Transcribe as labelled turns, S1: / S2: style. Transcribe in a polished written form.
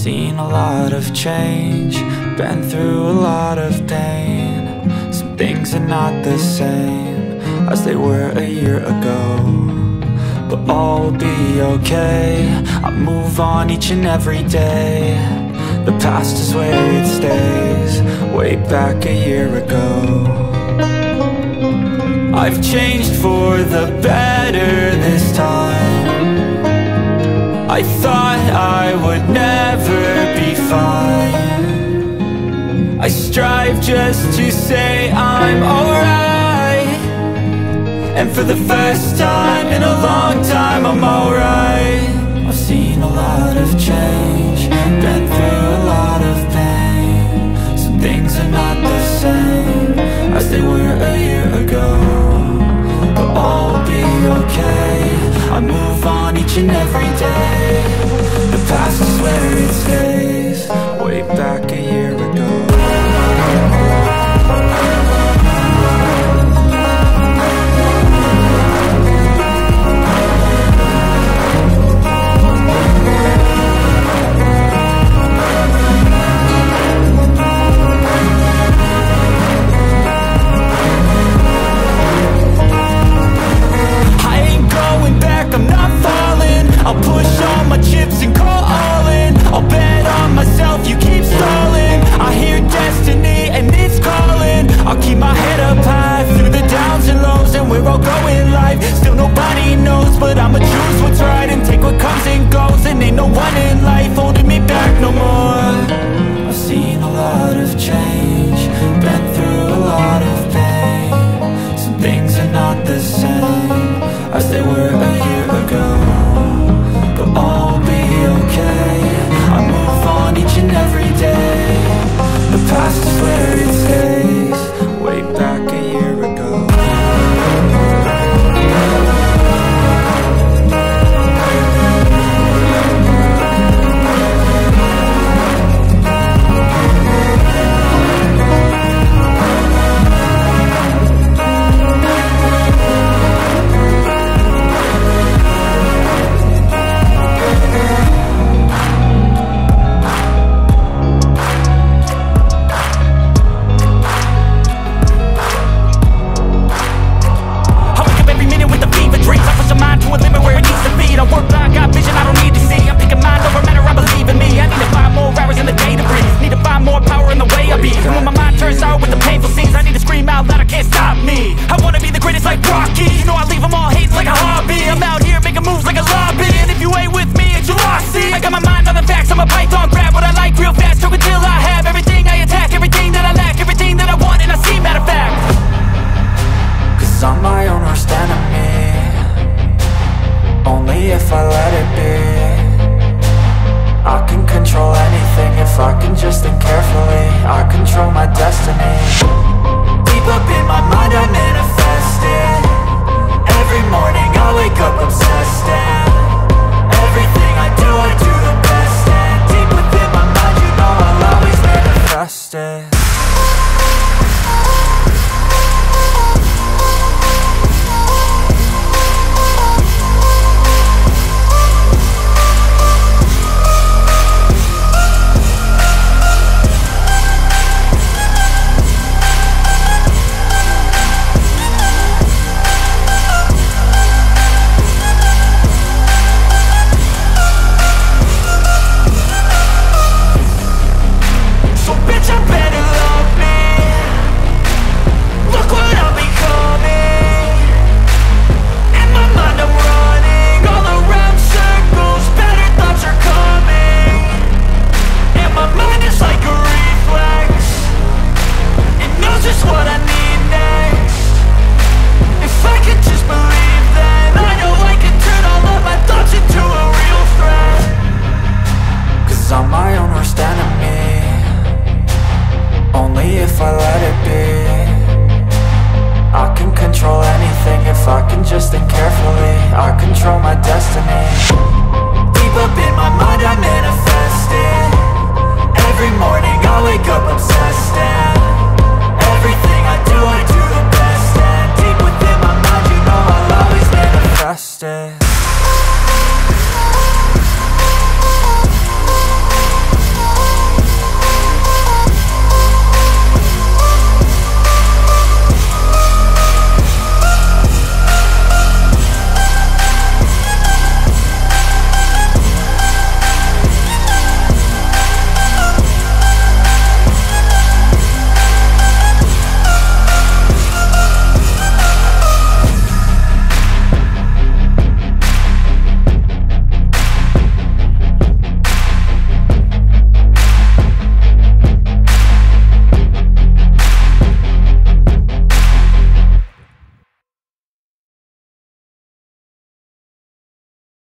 S1: seen a lot of change, been through a lot of pain. Some things are not the same as they were a year ago, but all will be okay. I move on each and every day. The past is where it stays, way back a year ago. I've changed for the better this time. I thought I would never be fine. I strive just to say I'm alright, and for the first time in a long time I'm alright. I've seen a lot of change, been through a lot of pain. Some things are not the same as they were a year ago, but all will be okay. I move on each and every day. The past is where it stays, way back a year ago. I'll push all my chips and call all in. I'll bet on myself, you keep stalling. I hear destiny and it's calling. I'll keep my head up high through the downs and lows, and we're all going live. Still nobody knows, but I'ma choose what's right and take what comes and goes. And ain't no one in life holding me back no more. I've seen a lot of change, been through a lot of pain. Some things are not the same as they were a year ago, but all will be okay. I move on each and every day. The past is where it stays, way back a year ago.
S2: I'm a Python